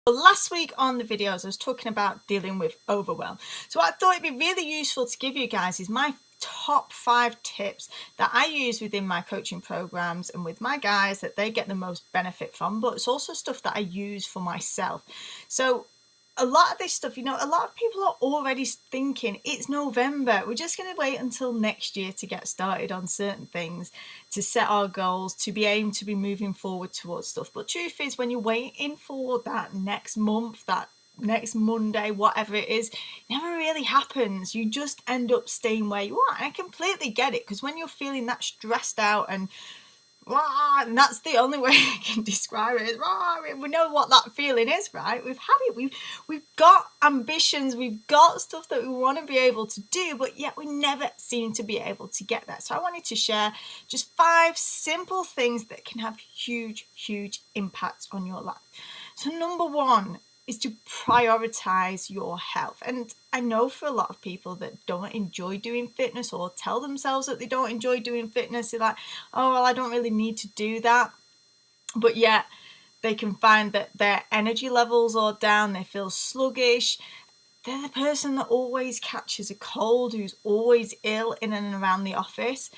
Last week on the videos I was talking about dealing with overwhelm. So what I thought it'd be really useful to give you guys is my top 5 tips that I use within my coaching programs and with my guys that they get the most benefit from, but it's also stuff that I use for myself. So a lot of this stuff, a lot of people are already thinking it's November. We're just going to wait until next year to get started on certain things, to set our goals, to be aimed to be moving forward towards stuff. But truth is, when you're waiting for that next month, that next Monday, whatever it is, it never really happens. You just end up staying where you are. And I completely get it, because when you're feeling that stressed out and that's the only way I can describe it. We know what that feeling is, right? We've had it. We've got ambitions. We've got stuff that we want to be able to do, but yet we never seem to be able to get there. So I wanted to share just 5 simple things that can have huge, huge impacts on your life. So number 1 is to prioritize your health. And I know for a lot of people that don't enjoy doing fitness or tell themselves that they don't enjoy doing fitness, they're like, oh, well, I don't really need to do that. But yet they can find that their energy levels are down, they feel sluggish. They're the person that always catches a cold, who's always ill in and around the office.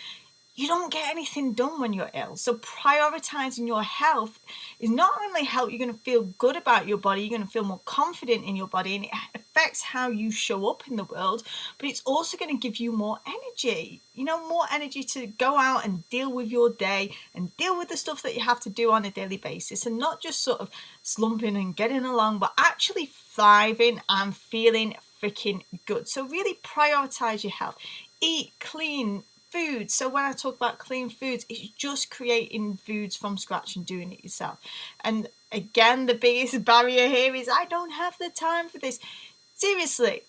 You don't get anything done when you're ill. So prioritizing your health is not only help you're going to feel good about your body, you're going to feel more confident in your body, and it affects how you show up in the world, but it's also going to give you more energy, more energy to go out and deal with your day and deal with the stuff that you have to do on a daily basis, and not just sort of slumping and getting along, but actually thriving and feeling freaking good. So really prioritize your health. Eat clean food. So when I talk about clean foods, it's just creating foods from scratch and doing it yourself. And again, the biggest barrier here is I don't have the time for this. Seriously,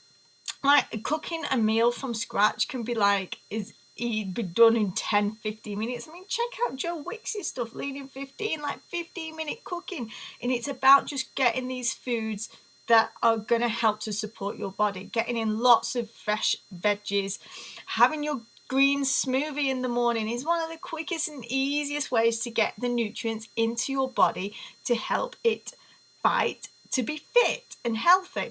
like cooking a meal from scratch can be be done in 10-15 minutes. I mean, check out Joe Wicks' stuff, Lean in 15, like 15-minute cooking. And it's about just getting these foods that are going to help to support your body, getting in lots of fresh veggies, having your green smoothie in the morning is one of the quickest and easiest ways to get the nutrients into your body to help it fight to be fit and healthy.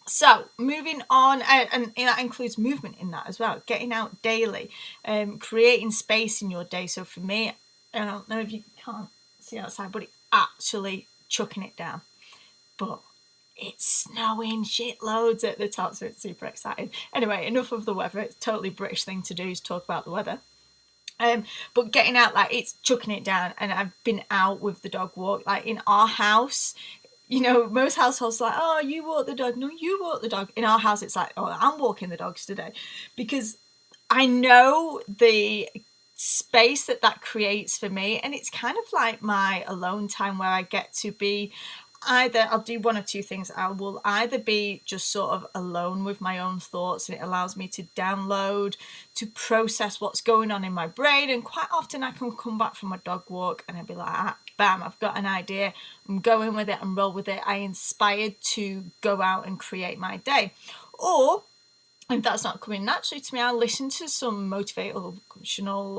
So moving on, and that includes movement in that as well, getting out daily, creating space in your day. So for me, I don't know if you can't see outside, but it's actually chucking it down. But it's snowing shitloads at the top, so it's super exciting. Anyway, enough of the weather. It's a totally British thing to do, is talk about the weather. But getting out, like, it's chucking it down. And I've been out with the dog walk, like in our house. Most households are like, oh, you walk the dog. No, you walk the dog. In our house, it's like, oh, I'm walking the dogs today, because I know the space that creates for me, and it's kind of like my alone time where I get to be I'll do one of two things. I will either be just sort of alone with my own thoughts, and it allows me to download, to process what's going on in my brain. And quite often I can come back from a dog walk and I'll be like, bam, I've got an idea. I'm going with it and roll with it. I inspired to go out and create my day. Or if that's not coming naturally to me, I'll listen to some motivational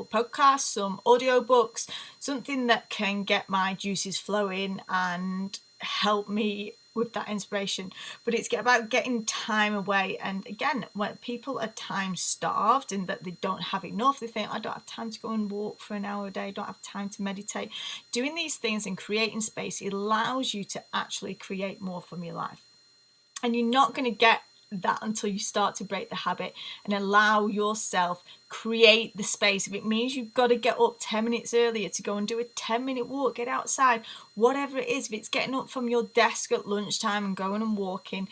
podcasts, some audiobooks, something that can get my juices flowing and help me with that inspiration. But it's about getting time away. And again, when people are time starved and that they don't have enough, they think, I don't have time to go and walk for an hour a day, I don't have time to meditate. Doing these things and creating space, it allows you to actually create more from your life. And you're not going to get that until you start to break the habit and allow yourself create the space. If it means you've got to get up 10 minutes earlier to go and do a 10-minute walk, get outside, whatever it is, if it's getting up from your desk at lunchtime and going and walking,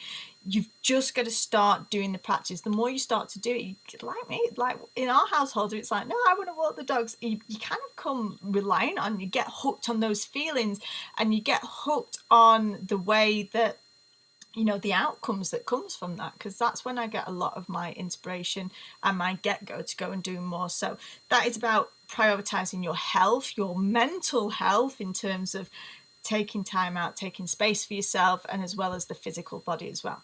you've just got to start doing the practice. The more you start to do it, like me, like in our household, it's like, no, I want to walk the dogs. You kind of come relying on, you get hooked on those feelings, and you get hooked on the way that the outcomes that comes from that, because that's when I get a lot of my inspiration and my get-go to go and do more. So that is about prioritizing your health, your mental health, in terms of taking time out, taking space for yourself, and as well as the physical body as well.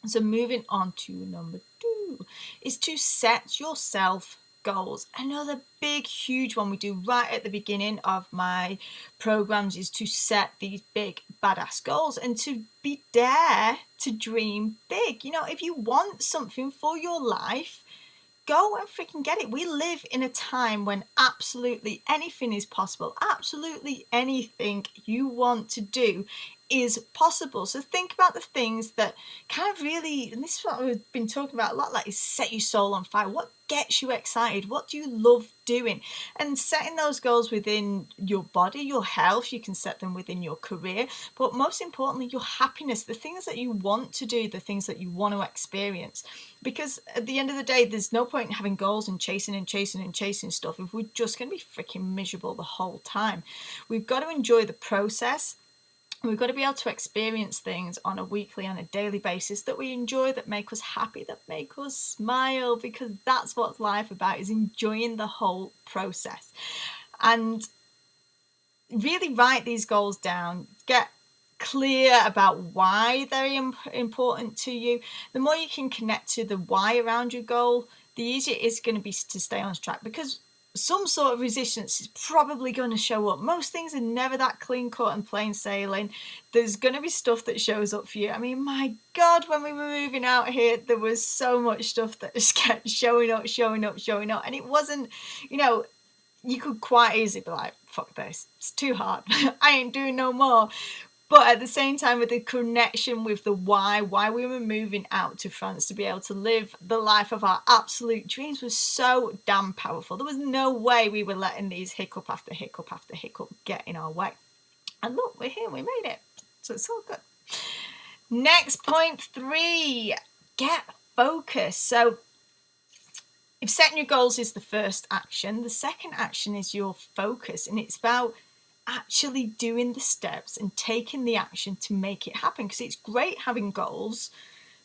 So moving on to number 2 is to set yourself goals. Another big, huge one we do right at the beginning of my programs is to set these big, badass goals and to dare to dream big. You know, if you want something for your life, go and freaking get it. We live in a time when absolutely anything is possible. Absolutely anything you want to do is possible. So think about the things that kind of really, and this is what we've been talking about a lot, like is set your soul on fire. What gets you excited? What do you love doing? And setting those goals within your body, your health, you can set them within your career, but most importantly, your happiness, the things that you want to do, the things that you want to experience. Because at the end of the day, there's no point in having goals and chasing stuff if we're just going to be freaking miserable the whole time. We've got to enjoy the process. We've got to be able to experience things on a weekly, on a daily basis that we enjoy, that make us happy, that make us smile, because that's what life about, is enjoying the whole process. And really write these goals down. Get clear about why they're important to you. The more you can connect to the why around your goal, the easier it is going to be to stay on track, because some sort of resistance is probably going to show up. Most things are never that clean cut and plain sailing. There's going to be stuff that shows up for you. I mean, my God, when we were moving out here, there was so much stuff that just kept showing up. And it wasn't, you know, you could quite easily be like, fuck this, it's too hard. I ain't doing no more. But at the same time, with the connection with the why we were moving out to France to be able to live the life of our absolute dreams was so damn powerful. There was no way we were letting these hiccup after hiccup after hiccup get in our way. And look, we're here, we made it. So it's all good. Next, point 3, get focused. So if setting your goals is the first action, the second action is your focus. And it's about actually doing the steps and taking the action to make it happen. Because it's great having goals,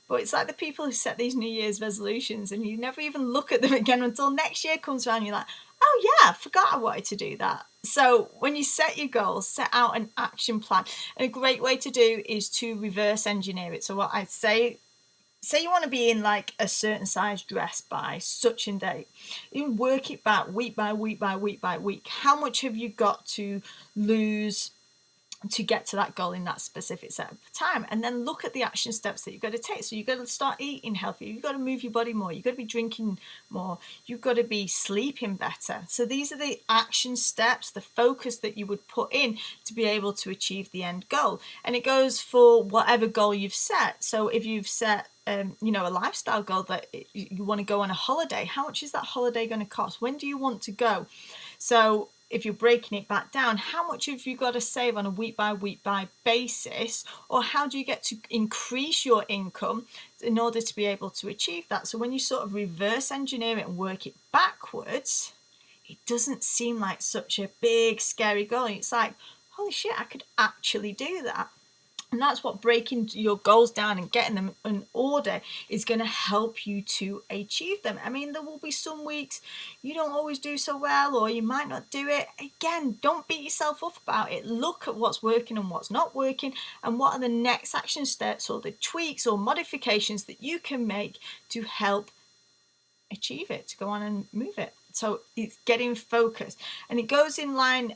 but it's like the people who set these New Year's resolutions and you never even look at them again until next year comes around. You're like, oh yeah, I forgot I wanted to do that. So when you set your goals, set out an action plan. And a great way to do is to reverse engineer it. So what I'd say you want to be in like a certain size dress by such a date. You work it back week by week by week by week. How much have you got to lose to get to that goal in that specific set of time? And then look at the action steps that you've got to take. So you've got to start eating healthier. You've got to move your body more. You've got to be drinking more. You've got to be sleeping better. So these are the action steps, the focus that you would put in to be able to achieve the end goal. And it goes for whatever goal you've set. So if you've set a lifestyle goal that you want to go on a holiday, how much is that holiday going to cost? When do you want to go? So if you're breaking it back down, how much have you got to save on a week by basis? Or how do you get to increase your income in order to be able to achieve that? So when you sort of reverse engineer it and work it backwards, it doesn't seem like such a big, scary goal. It's like, holy shit, I could actually do that. And that's what breaking your goals down and getting them in order is going to help you to achieve them. I mean, there will be some weeks you don't always do so well, or you might not do it. Again, don't beat yourself up about it. Look at what's working and what's not working, and what are the next action steps or the tweaks or modifications that you can make to help achieve it, to go on and move it. So it's getting focused, and it goes in line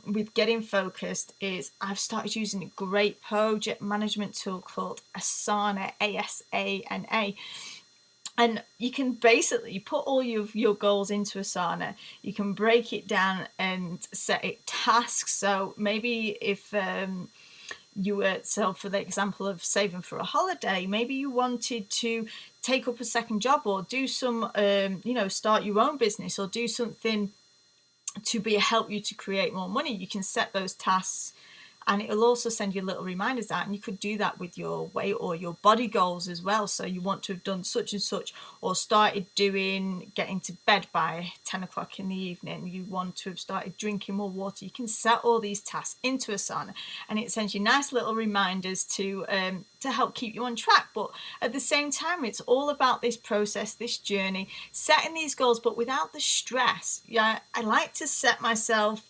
with getting focused is I've started using a great project management tool called Asana, ASANA. And you can basically put all your goals into Asana. You can break it down and set it tasks. So maybe if you were, so for the example of saving for a holiday, maybe you wanted to take up a second job or do some, start your own business or do something to help you to create more money. You can set those tasks, and it'll also send you little reminders out. And you could do that with your weight or your body goals as well. So you want to have done such and such, or started getting to bed by 10 o'clock in the evening. You want to have started drinking more water. You can set all these tasks into Asana, and it sends you nice little reminders to help keep you on track. But at the same time, it's all about this process, this journey, setting these goals, but without the stress. Yeah, I like to set myself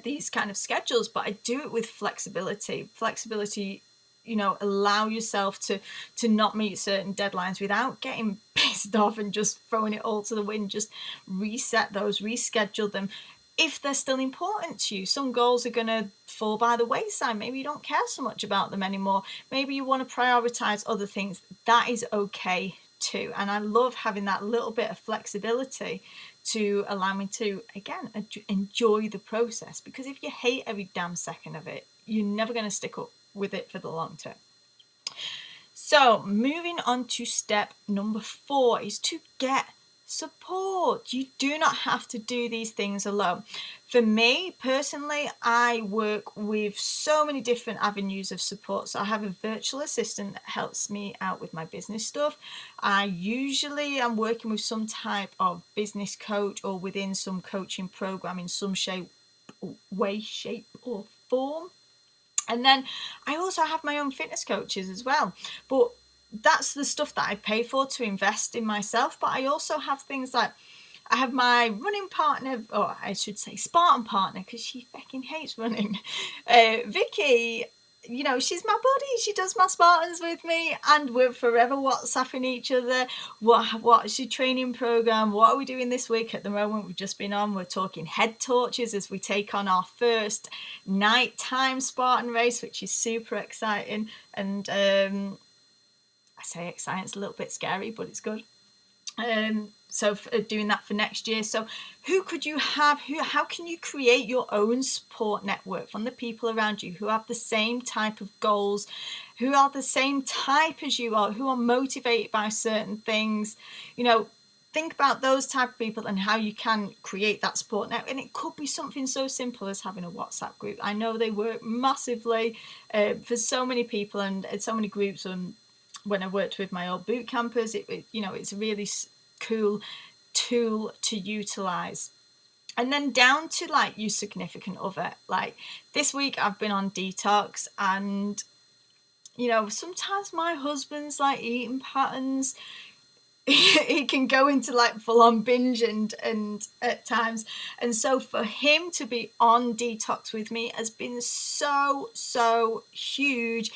these kind of schedules, but I do it with flexibility. Flexibility allow yourself to not meet certain deadlines without getting pissed off and just throwing it all to the wind. Just reset those, reschedule them if they're still important to you. Some goals are going to fall by the wayside. Maybe you don't care so much about them anymore. Maybe you want to prioritize other things. That is okay too. And I love having that little bit of flexibility to allow me to, again, enjoy the process. Because if you hate every damn second of it, you're never going to stick up with it for the long term. So moving on to step number 4 is to get support. You do not have to do these things alone. For me personally, I work with so many different avenues of support. So I have a virtual assistant that helps me out with my business stuff. I usually am working with some type of business coach or within some coaching program in some shape or form. And then I also have my own fitness coaches as well. But that's the stuff that I pay for to invest in myself. But I also have things like, I have my running partner, or I should say Spartan partner, because she fucking hates running. Vicky, she's my buddy. She does my Spartans with me, and we're forever WhatsApping each other. What's your training program? What are we doing this week? At the moment, we've just been on. We're talking head torches as we take on our first nighttime Spartan race, which is super exciting. And I say exciting, it's a little bit scary, but it's good. So doing that for next year. So who could you have? How can you create your own support network from the people around you who have the same type of goals, who are the same type as you are, who are motivated by certain things? Think about those type of people and how you can create that support network. And it could be something so simple as having a WhatsApp group. I know they work massively for so many people and so many groups. When I worked with my old boot campers, it's a really cool tool to utilize. And then down to like your significant other. Like this week I've been on detox, and sometimes my husband's like eating patterns, he can go into like full-on binge and at times, and so for him to be on detox with me has been so huge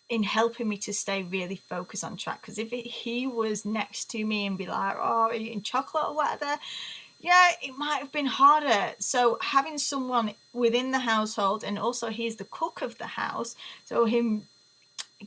in helping me to stay really focused on track. Because if he was next to me and be like, oh, eating chocolate or whatever, yeah, it might have been harder. So having someone within the household, and also he's the cook of the house, so him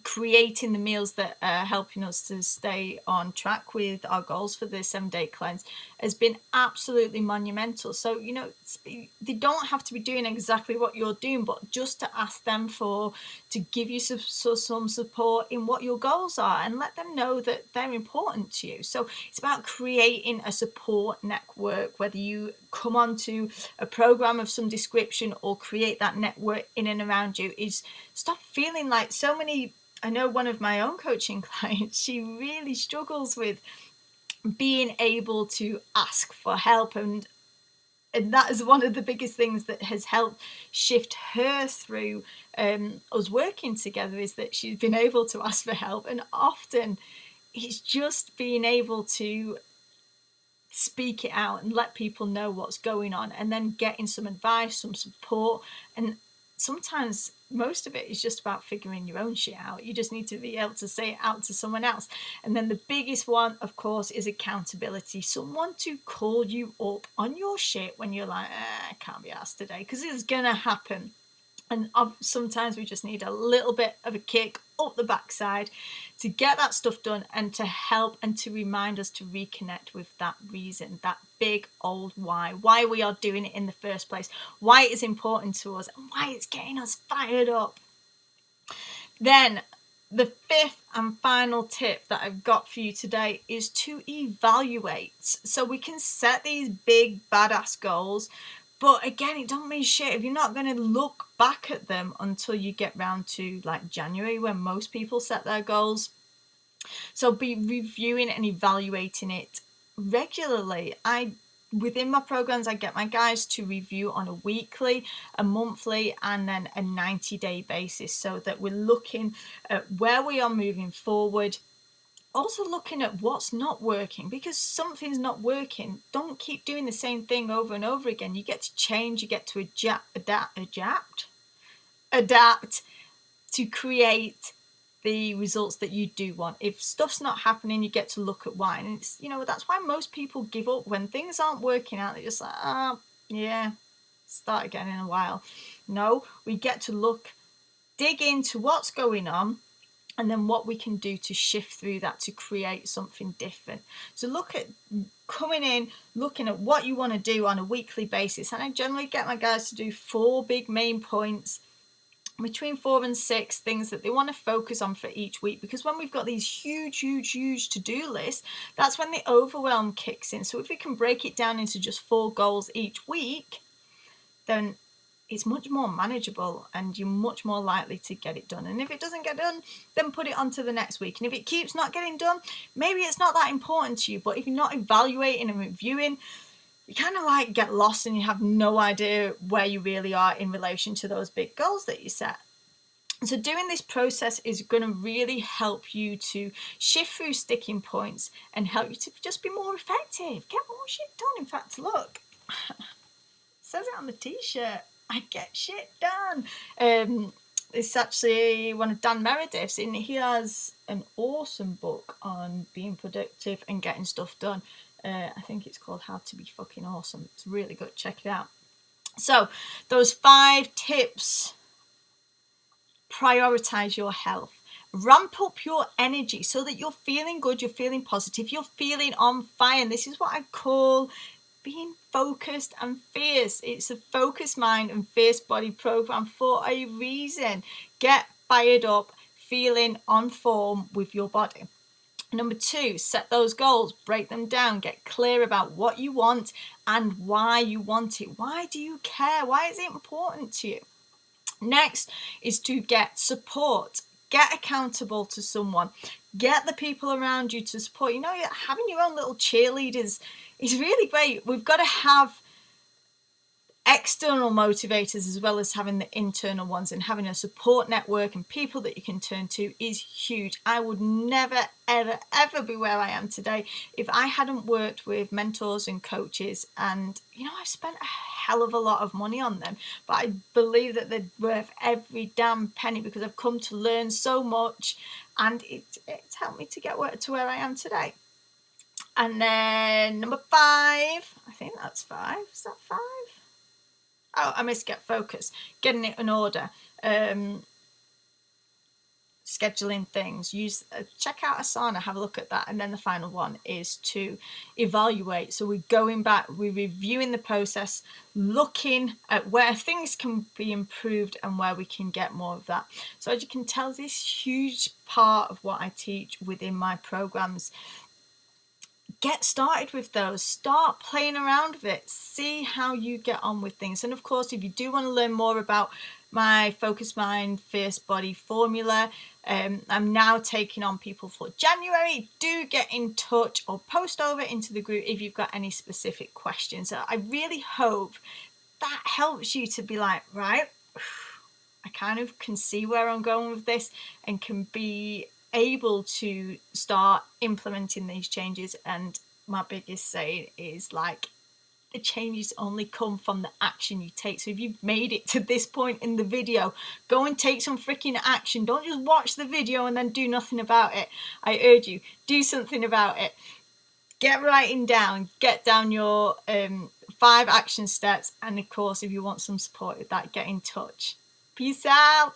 creating the meals that are helping us to stay on track with our goals for the 7-day cleanse has been absolutely monumental. So they don't have to be doing exactly what you're doing, but just to ask them to give you some support in what your goals are, and let them know that they're important to you. So it's about creating a support network, whether you come onto a program of some description or create that network in and around you. Is stop feeling like so many. I know one of my own coaching clients, she really struggles with being able to ask for help, and that is one of the biggest things that has helped shift her through us working together, is that she's been able to ask for help. And often it's just being able to speak it out and let people know what's going on, and then getting some advice, some support. And sometimes most of it is just about figuring your own shit out. You just need to be able to say it out to someone else. And then the biggest one, of course, is accountability. Someone to call you up on your shit when you're like, I can't be asked today, because it's gonna happen. And sometimes we just need a little bit of a kick up the backside to get that stuff done, and to help and to remind us to reconnect with that reason, that big old why we are doing it in the first place, why it is important to us, and why it's getting us fired up. Then the 5th and final tip that I've got for you today is to evaluate. So we can set these big badass goals, but again, it don't mean shit if you're not going to look back at them until you get round to like January, when most people set their goals. So be reviewing and evaluating it regularly. Within my programs, I get my guys to review on a weekly, a monthly, and then a 90-day basis, so that we're looking at where we are moving forward. Also looking at what's not working, because something's not working. Don't keep doing the same thing over and over again. You get to change, you get to adapt. to create the results that you do want. If stuff's not happening, you get to look at why. And it's, that's why most people give up when things aren't working out. They're just like, yeah, start again in a while. No, we get to dig into what's going on, and then what we can do to shift through that to create something different. So look at coming in, looking at what you want to do on a weekly basis. And I generally get my guys to do 4 big main points, between 4 and 6 things that they want to focus on for each week, because when we've got these huge to-do lists, that's when the overwhelm kicks in. So if we can break it down into just 4 goals each week, then it's much more manageable and you're much more likely to get it done. And if it doesn't get done, then put it on to the next week. And if it keeps not getting done, maybe it's not that important to you. But if you're not evaluating and reviewing, you kind of like get lost and you have no idea where you really are in relation to those big goals that you set. So doing this process is going to really help you to shift through sticking points and help you to just be more effective, get more shit done. In fact, look, it says it on the t-shirt, I get shit done. It's actually one of Dan Meredith's, and he has an awesome book on being productive and getting stuff done. I think it's called How to Be Fucking Awesome. It's really good. Check it out. So those 5 tips: prioritize your health, ramp up your energy so that you're feeling good, you're feeling positive, you're feeling on fire. And this is what I call being focused and fierce. It's a focused mind and fierce body program for a reason. Get fired up, feeling on form with your body. Number 2, set those goals, break them down, get clear about what you want and why you want it. Why do you care? Why is it important to you? Next is to get support. Get accountable to someone. Get the people around you to support. Having your own little cheerleaders is really great. We've got to have external motivators as well as having the internal ones, and having a support network and people that you can turn to is huge. I would never ever be where I am today if I hadn't worked with mentors and coaches. And I've spent a hell of a lot of money on them, but I believe that they're worth every damn penny, because I've come to learn so much, and it's helped me to get to where I am today. And then number 5, I think that's 5. Is that 5? Oh, I missed get focus, getting it in order, scheduling things, check out Asana, have a look at that. And then the final one is to evaluate. So we're going back, we're reviewing the process, looking at where things can be improved and where we can get more of that. So as you can tell, this huge part of what I teach within my programs. Get started with those, start playing around with it, see how you get on with things. And of course, if you do want to learn more about my Focus Mind Fierce Body formula, I'm now taking on people for January. Do get in touch or post over into the group if you've got any specific questions. So I really hope that helps you to be like, right, I kind of can see where I'm going with this and can be able to start implementing these changes. And my biggest saying is, like, the changes only come from the action you take. So if you've made it to this point in the video, go and take some freaking action. Don't just watch the video and then do nothing about it. I urge you, do something about it. Get writing down, get down your 5 action steps. And of course, if you want some support with that, get in touch. Peace out.